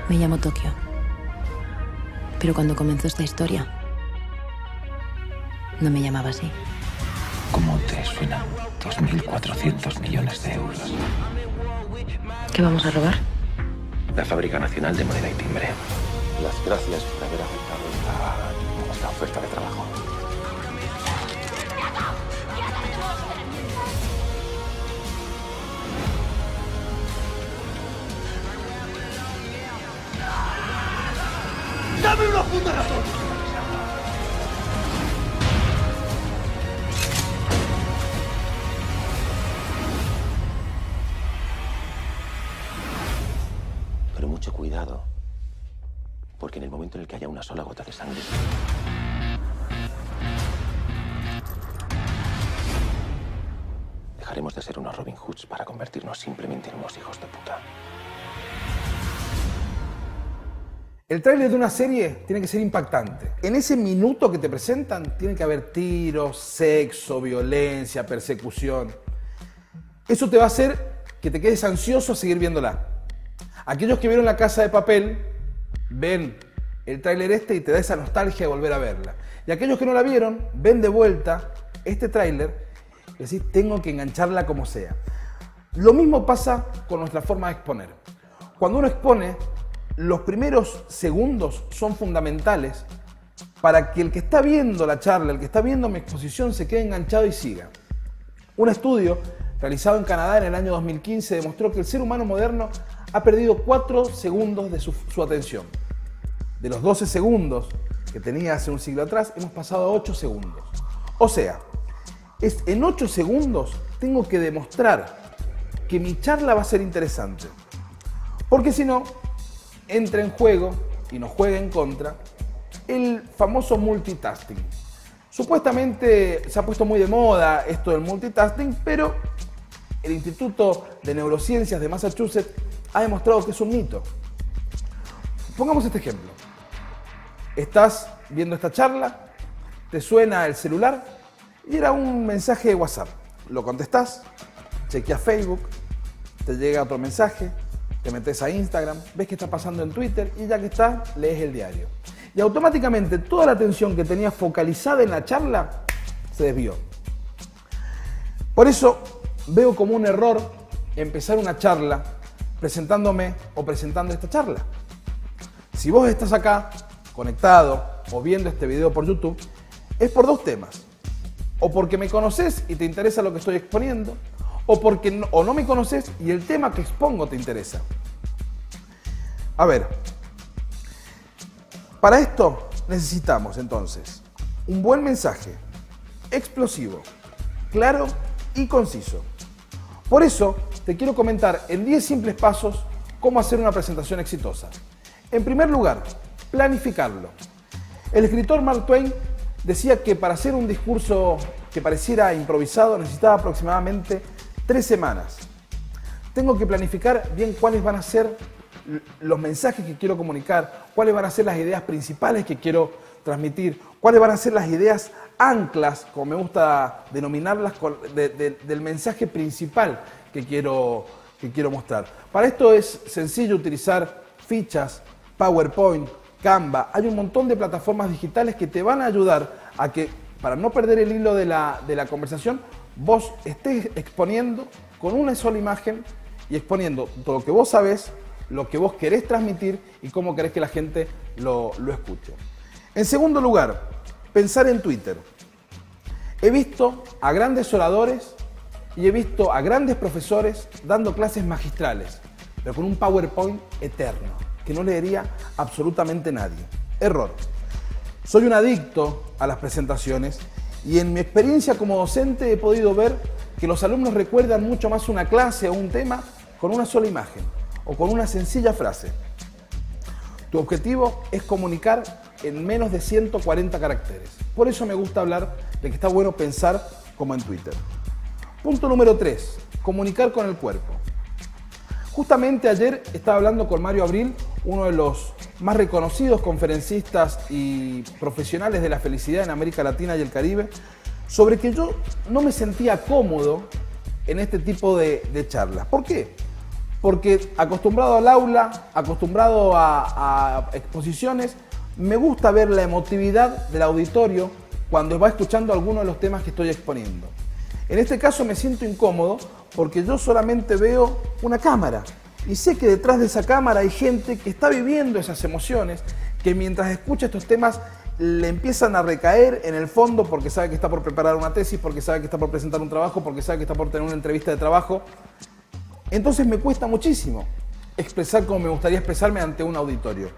Me llamo Tokio. Pero cuando comenzó esta historia, no me llamaba así. ¿Cómo te suenan 2.400 millones de euros? ¿Qué vamos a robar? La Fábrica Nacional de Moneda y Timbre. Las gracias por haber aceptado esta oferta de trabajo. ¡Dame una puta razón! Pero mucho cuidado, porque en el momento en el que haya una sola gota de sangre, dejaremos de ser unos Robin Hoods para convertirnos simplemente en unos hijos de puta. El tráiler de una serie tiene que ser impactante. En ese minuto que te presentan tiene que haber tiros, sexo, violencia, persecución. Eso te va a hacer que te quedes ansioso a seguir viéndola. Aquellos que vieron La Casa de Papel ven el tráiler y te da esa nostalgia de volver a verla. Y aquellos que no la vieron ven de vuelta este tráiler y decís, tengo que engancharla como sea. Lo mismo pasa con nuestra forma de exponer. Cuando uno expone, los primeros segundos son fundamentales para que el que está viendo la charla, el que está viendo mi exposición, se quede enganchado y siga. Un estudio realizado en Canadá en el año 2015 demostró que el ser humano moderno ha perdido 4 segundos de su atención. De los 12 segundos que tenía hace un siglo atrás, hemos pasado a 8 segundos. O sea, en 8 segundos tengo que demostrar que mi charla va a ser interesante. Porque si no, entra en juego y nos juega en contra el famoso multitasking. Supuestamente se ha puesto muy de moda esto del multitasking, pero el Instituto de Neurociencias de Massachusetts ha demostrado que es un mito. Pongamos este ejemplo. Estás viendo esta charla, te suena el celular y era un mensaje de WhatsApp. Lo contestás, chequeas Facebook, te llega otro mensaje, te metes a Instagram, ves qué está pasando en Twitter y ya que estás, lees el diario. Y automáticamente toda la atención que tenías focalizada en la charla se desvió. Por eso veo como un error empezar una charla presentándome o presentando esta charla. Si vos estás acá, conectado o viendo este video por YouTube, es por 2 temas. O porque me conoces y te interesa lo que estoy exponiendo, o porque no me conoces y el tema que expongo te interesa. A ver, para esto necesitamos entonces un buen mensaje, explosivo, claro y conciso. Por eso te quiero comentar en 10 simples pasos cómo hacer una presentación exitosa. En primer lugar, planificarlo. El escritor Mark Twain decía que para hacer un discurso que pareciera improvisado necesitaba aproximadamente 3 semanas. Tengo que planificar bien cuáles van a ser los mensajes que quiero comunicar, cuáles van a ser las ideas principales que quiero transmitir, cuáles van a ser las ideas anclas, como me gusta denominarlas, del mensaje principal que quiero mostrar. Para esto es sencillo utilizar fichas, PowerPoint, Canva. Hay un montón de plataformas digitales que te van a ayudar a que, para no perder el hilo de la conversación, vos estés exponiendo con una sola imagen y exponiendo todo lo que vos sabés, lo que vos querés transmitir y cómo querés que la gente lo escuche. En segundo lugar, pensar en Twitter. He visto a grandes oradores y he visto a grandes profesores dando clases magistrales, pero con un PowerPoint eterno, que no leería absolutamente nadie. Error. Soy un adicto a las presentaciones y en mi experiencia como docente he podido ver que los alumnos recuerdan mucho más una clase o un tema con una sola imagen o con una sencilla frase. Tu objetivo es comunicar en menos de 140 caracteres. Por eso me gusta hablar de que está bueno pensar como en Twitter. Punto número 3. Comunicar con el cuerpo. Justamente ayer estaba hablando con Mario Abril, uno de los más reconocidos conferencistas y profesionales de la felicidad en América Latina y el Caribe, sobre que yo no me sentía cómodo en este tipo de charlas. ¿Por qué? porque acostumbrado al aula, acostumbrado a exposiciones, me gusta ver la emotividad del auditorio cuando va escuchando alguno de los temas que estoy exponiendo. En este caso me siento incómodo porque yo solamente veo una cámara y sé que detrás de esa cámara hay gente que está viviendo esas emociones, que mientras escucha estos temas le empiezan a recaer en el fondo porque sabe que está por preparar una tesis, porque sabe que está por presentar un trabajo, porque sabe que está por tener una entrevista de trabajo. Entonces me cuesta muchísimo expresar como me gustaría expresarme ante un auditorio.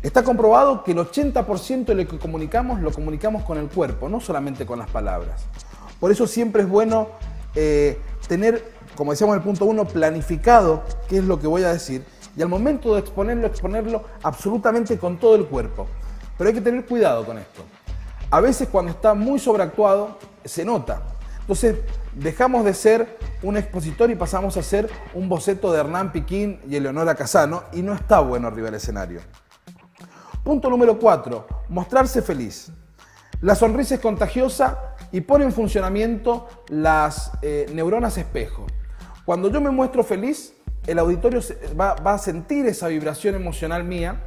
Está comprobado que el 80% de lo que comunicamos lo comunicamos con el cuerpo, no solamente con las palabras. Por eso siempre es bueno tener, como decíamos en el punto 1, planificado qué es lo que voy a decir y al momento de exponerlo absolutamente con todo el cuerpo. Pero hay que tener cuidado con esto. A veces cuando está muy sobreactuado se nota. Entonces dejamos de ser un expositor y pasamos a ser un boceto de Hernán Piquín y Eleonora Casano y no está bueno arriba del escenario. Punto número 4, mostrarse feliz. La sonrisa es contagiosa y pone en funcionamiento las neuronas espejo. Cuando yo me muestro feliz, el auditorio va a sentir esa vibración emocional mía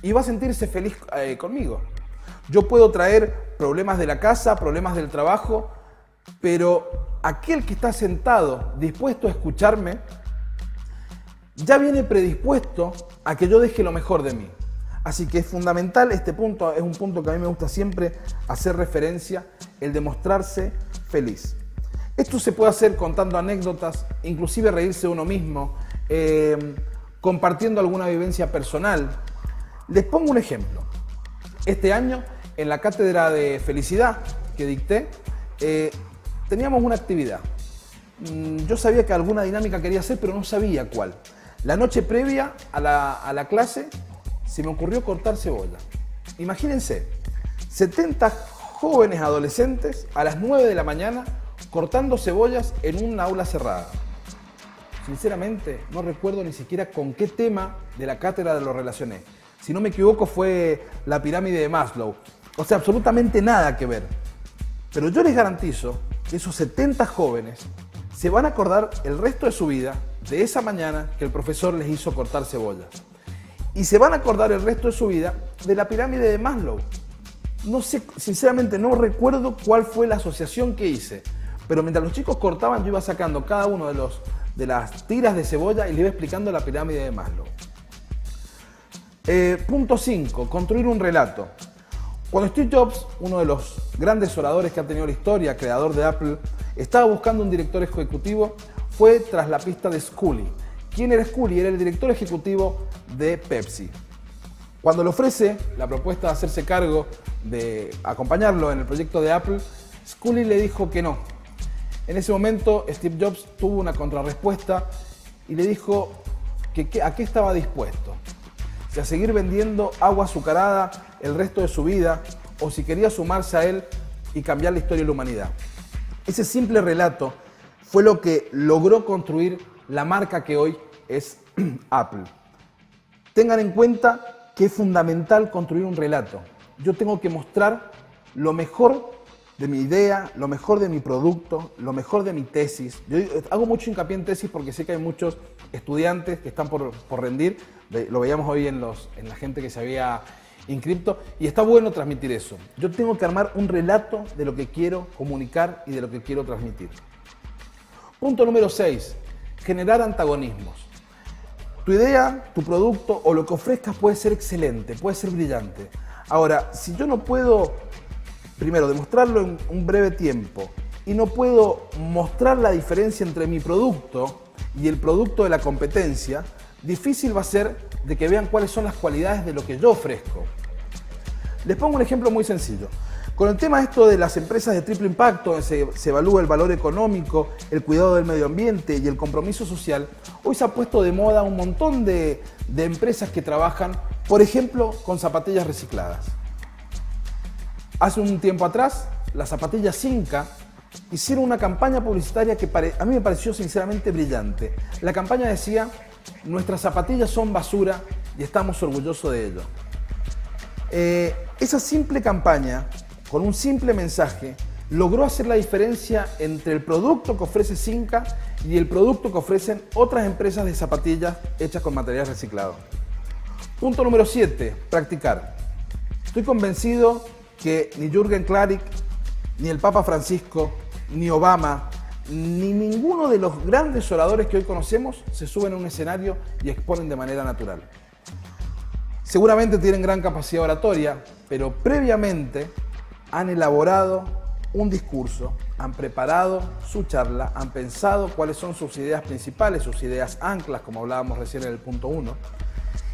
y va a sentirse feliz conmigo. Yo puedo traer problemas de la casa, problemas del trabajo, pero aquel que está sentado, dispuesto a escucharme, ya viene predispuesto a que yo deje lo mejor de mí. Así que es fundamental, este punto es un punto que a mí me gusta siempre hacer referencia, el de mostrarse feliz. Esto se puede hacer contando anécdotas, inclusive reírse de uno mismo, compartiendo alguna vivencia personal. Les pongo un ejemplo. Este año, en la cátedra de felicidad que dicté, teníamos una actividad. Yo sabía que alguna dinámica quería hacer, pero no sabía cuál. La noche previa a la clase, se me ocurrió cortar cebolla. Imagínense, 70 jóvenes adolescentes a las 9 de la mañana cortando cebollas en un aula cerrada. Sinceramente, no recuerdo ni siquiera con qué tema de la cátedra lo relacioné. Si no me equivoco, fue la pirámide de Maslow. O sea, absolutamente nada que ver. Pero yo les garantizo que esos 70 jóvenes se van a acordar el resto de su vida de esa mañana que el profesor les hizo cortar cebollas. Y se van a acordar el resto de su vida de la pirámide de Maslow. No sé, sinceramente no recuerdo cuál fue la asociación que hice, pero mientras los chicos cortaban yo iba sacando cada uno de las tiras de cebolla y le iba explicando la pirámide de Maslow. Punto 5, construir un relato. Cuando Steve Jobs, uno de los grandes oradores que ha tenido la historia, creador de Apple, estaba buscando un director ejecutivo, fue tras la pista de Scully. ¿Quién era Scully? Era el director ejecutivo de Pepsi. Cuando le ofrece la propuesta de hacerse cargo de acompañarlo en el proyecto de Apple, Scully le dijo que no. En ese momento Steve Jobs tuvo una contrarrespuesta y le dijo que a qué estaba dispuesto. Si a seguir vendiendo agua azucarada el resto de su vida o si quería sumarse a él y cambiar la historia de la humanidad. Ese simple relato fue lo que logró construir la marca que hoy es Apple. Tengan en cuenta que es fundamental construir un relato. Yo tengo que mostrar lo mejor de mi idea, lo mejor de mi producto, lo mejor de mi tesis. Yo hago mucho hincapié en tesis porque sé que hay muchos estudiantes que están por rendir. Lo veíamos hoy en la gente que se había inscrito y está bueno transmitir eso. Yo tengo que armar un relato de lo que quiero comunicar y de lo que quiero transmitir. Punto número 6. Generar antagonismos. Tu idea, tu producto o lo que ofrezcas puede ser excelente, puede ser brillante. Ahora, si yo no puedo, primero, demostrarlo en un breve tiempo y no puedo mostrar la diferencia entre mi producto y el producto de la competencia, difícil va a ser de que vean cuáles son las cualidades de lo que yo ofrezco. Les pongo un ejemplo muy sencillo. Con el tema esto de las empresas de triple impacto, se evalúa el valor económico, el cuidado del medio ambiente y el compromiso social, hoy se ha puesto de moda un montón de empresas que trabajan, por ejemplo, con zapatillas recicladas. Hace un tiempo atrás, las zapatillas Zinca hicieron una campaña publicitaria que a mí me pareció sinceramente brillante. La campaña decía: nuestras zapatillas son basura y estamos orgullosos de ello. Esa simple campaña, con un simple mensaje, logró hacer la diferencia entre el producto que ofrece Zinca y el producto que ofrecen otras empresas de zapatillas hechas con material reciclado. Punto número 7, practicar. Estoy convencido que ni Jürgen Klarik, ni el Papa Francisco, ni Obama, ni ninguno de los grandes oradores que hoy conocemos se suben a un escenario y exponen de manera natural. Seguramente tienen gran capacidad oratoria, pero previamente han elaborado un discurso, han preparado su charla, han pensado cuáles son sus ideas principales, sus ideas anclas, como hablábamos recién en el punto 1,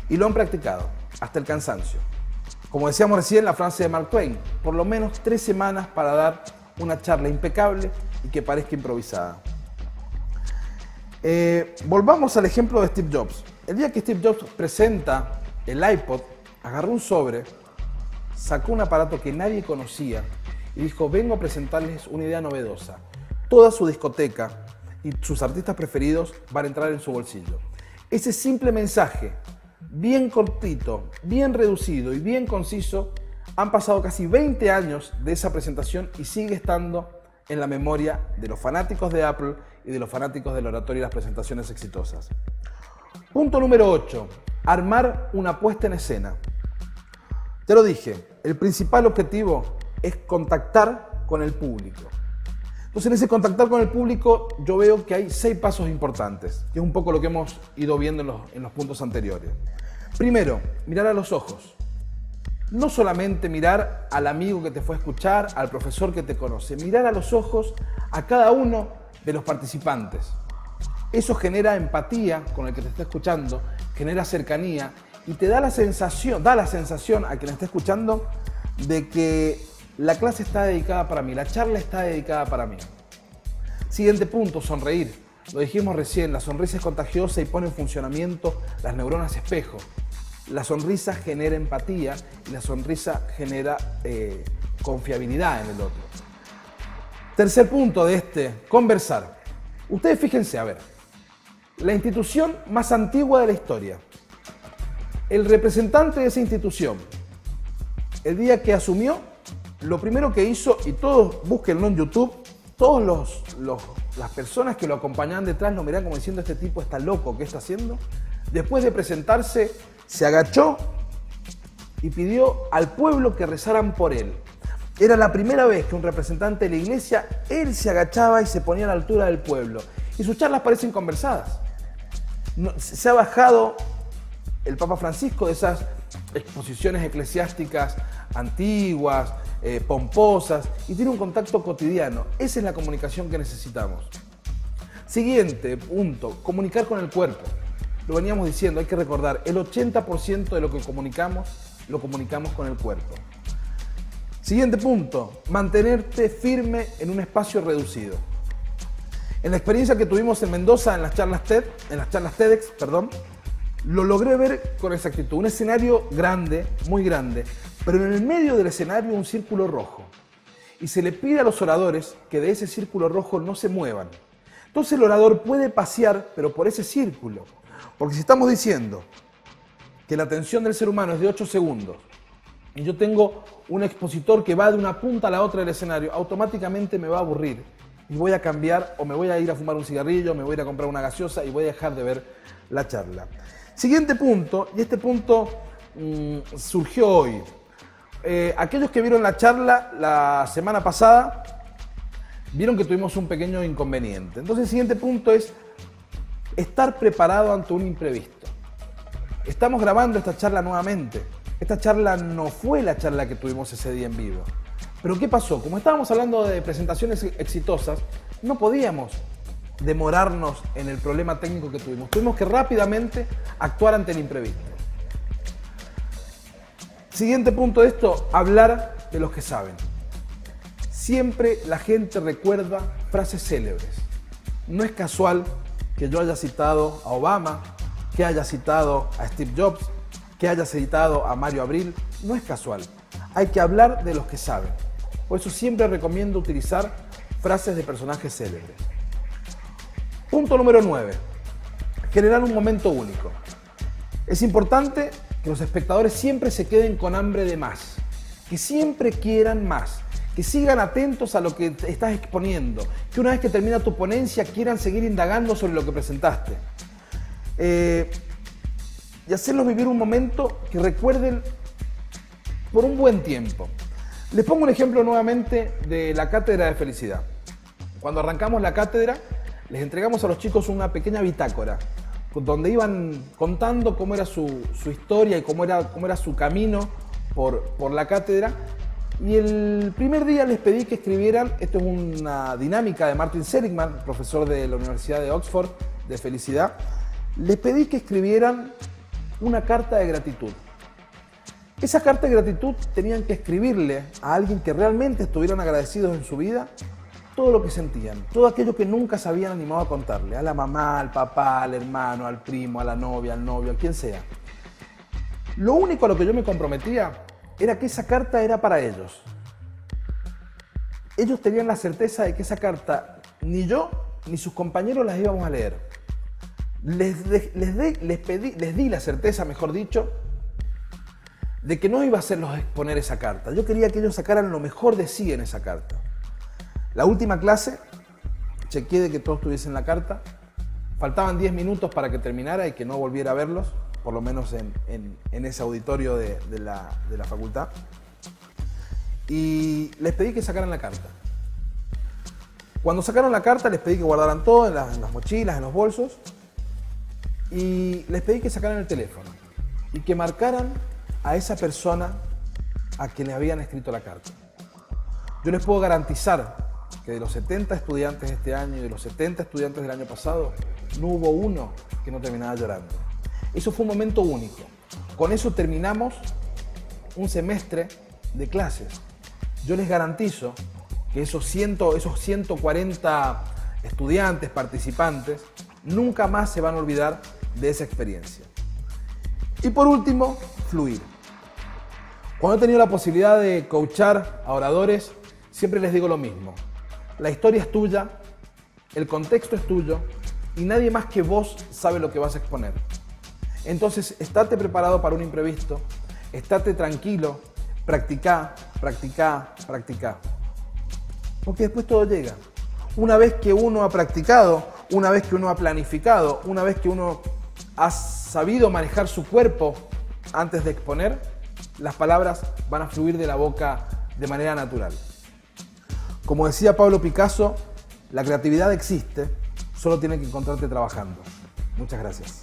y lo han practicado hasta el cansancio. Como decíamos recién, la frase de Mark Twain, por lo menos 3 semanas para dar una charla impecable y que parezca improvisada. Volvamos al ejemplo de Steve Jobs. El día que Steve Jobs presenta el iPod, agarró un sobre, sacó un aparato que nadie conocía y dijo: vengo a presentarles una idea novedosa. Toda su discoteca y sus artistas preferidos van a entrar en su bolsillo. Ese simple mensaje, bien cortito, bien reducido y bien conciso, han pasado casi 20 años de esa presentación y sigue estando en la memoria de los fanáticos de Apple y de los fanáticos del oratorio y las presentaciones exitosas. Punto número 8. Armar una puesta en escena. Te lo dije, el principal objetivo es contactar con el público. Entonces, en ese contactar con el público yo veo que hay 6 pasos importantes, que es un poco lo que hemos ido viendo en los puntos anteriores. Primero, mirar a los ojos. No solamente mirar al amigo que te fue a escuchar, al profesor que te conoce, mirar a los ojos a cada uno de los participantes. Eso genera empatía con el que te está escuchando, genera cercanía y te da la sensación a quien está escuchando de que la clase está dedicada para mí, la charla está dedicada para mí. Siguiente punto, sonreír. Lo dijimos recién, la sonrisa es contagiosa y pone en funcionamiento las neuronas espejo. La sonrisa genera empatía y la sonrisa genera confiabilidad en el otro. Tercer punto de conversar. Ustedes fíjense, a ver, la institución más antigua de la historia, el representante de esa institución, el día que asumió, lo primero que hizo, y todos búsquenlo en YouTube, todas las personas que lo acompañaban detrás lo miraban como diciendo: este tipo está loco, ¿qué está haciendo? Después de presentarse, se agachó y pidió al pueblo que rezaran por él. Era la primera vez que un representante de la iglesia, él se agachaba y se ponía a la altura del pueblo. Y sus charlas parecen conversadas. Se ha bajado el Papa Francisco de esas exposiciones eclesiásticas antiguas, pomposas, y tiene un contacto cotidiano. Esa es la comunicación que necesitamos. Siguiente punto, comunicar con el cuerpo. Lo veníamos diciendo, hay que recordar, el 80% de lo que comunicamos, lo comunicamos con el cuerpo. Siguiente punto, mantenerte firme en un espacio reducido. En la experiencia que tuvimos en Mendoza, en las charlas TEDx, lo logré ver con exactitud. Un escenario grande, muy grande, pero en el medio del escenario un círculo rojo. Y se le pide a los oradores que de ese círculo rojo no se muevan. Entonces el orador puede pasear, pero por ese círculo. Porque si estamos diciendo que la atención del ser humano es de 8 segundos y yo tengo un expositor que va de una punta a la otra del escenario, automáticamente me va a aburrir y voy a cambiar, o me voy a ir a fumar un cigarrillo, me voy a ir a comprar una gaseosa y voy a dejar de ver la charla. Siguiente punto, y este punto surgió hoy. Aquellos que vieron la charla la semana pasada vieron que tuvimos un pequeño inconveniente. Entonces el siguiente punto es estar preparado ante un imprevisto. Estamos grabando esta charla nuevamente. Esta charla no fue la charla que tuvimos ese día en vivo. Pero ¿qué pasó? Como estábamos hablando de presentaciones exitosas, no podíamos demorarnos en el problema técnico que tuvimos. Tuvimos que rápidamente actuar ante el imprevisto. Siguiente punto de esto, hablar de los que saben. Siempre la gente recuerda frases célebres. No es casual que yo haya citado a Obama, que haya citado a Steve Jobs, que haya citado a Mario Abril. No es casual. Hay que hablar de los que saben. Por eso siempre recomiendo utilizar frases de personajes célebres. Punto número 9. Generar un momento único. Es importante que los espectadores siempre se queden con hambre de más, que siempre quieran más, que sigan atentos a lo que estás exponiendo, que una vez que termina tu ponencia quieran seguir indagando sobre lo que presentaste. Y hacerlos vivir un momento que recuerden por un buen tiempo. Les pongo un ejemplo nuevamente de la cátedra de felicidad. Cuando arrancamos la cátedra, les entregamos a los chicos una pequeña bitácora, donde iban contando cómo era su historia y cómo era su camino por la cátedra. Y el primer día les pedí que escribieran, esto es una dinámica de Martin Seligman, profesor de la Universidad de Oxford, de felicidad. Les pedí que escribieran una carta de gratitud. Esa carta de gratitud tenían que escribirle a alguien que realmente estuvieran agradecidos en su vida todo lo que sentían, todo aquello que nunca se habían animado a contarle, a la mamá, al papá, al hermano, al primo, a la novia, al novio, a quien sea. Lo único a lo que yo me comprometía era que esa carta era para ellos. Ellos tenían la certeza de que esa carta ni yo ni sus compañeros las íbamos a leer. Les di la certeza, mejor dicho, de que no iba a hacerlos exponer esa carta. Yo quería que ellos sacaran lo mejor de sí en esa carta. La última clase, chequeé de que todos tuviesen la carta. Faltaban 10 minutos para que terminara y que no volviera a verlos, por lo menos en ese auditorio de la facultad. Y les pedí que sacaran la carta. Cuando sacaron la carta, les pedí que guardaran todo en las mochilas, en los bolsos. Y les pedí que sacaran el teléfono y que marcaran a esa persona a quien le habían escrito la carta. Yo les puedo garantizar que de los 70 estudiantes de este año y de los 70 estudiantes del año pasado, no hubo uno que no terminaba llorando. Eso fue un momento único. Con eso terminamos un semestre de clases. Yo les garantizo que esos 140 estudiantes, participantes, nunca más se van a olvidar de esa experiencia. Y por último, fluir. Cuando he tenido la posibilidad de coachar a oradores, siempre les digo lo mismo. La historia es tuya, el contexto es tuyo y nadie más que vos sabe lo que vas a exponer. Entonces, estate preparado para un imprevisto, estate tranquilo, practicá, practicá, practicá. Porque después todo llega. Una vez que uno ha practicado, una vez que uno ha planificado, una vez que uno ha sabido manejar su cuerpo antes de exponer, las palabras van a fluir de la boca de manera natural. Como decía Pablo Picasso, la creatividad existe, solo tiene que encontrarte trabajando. Muchas gracias.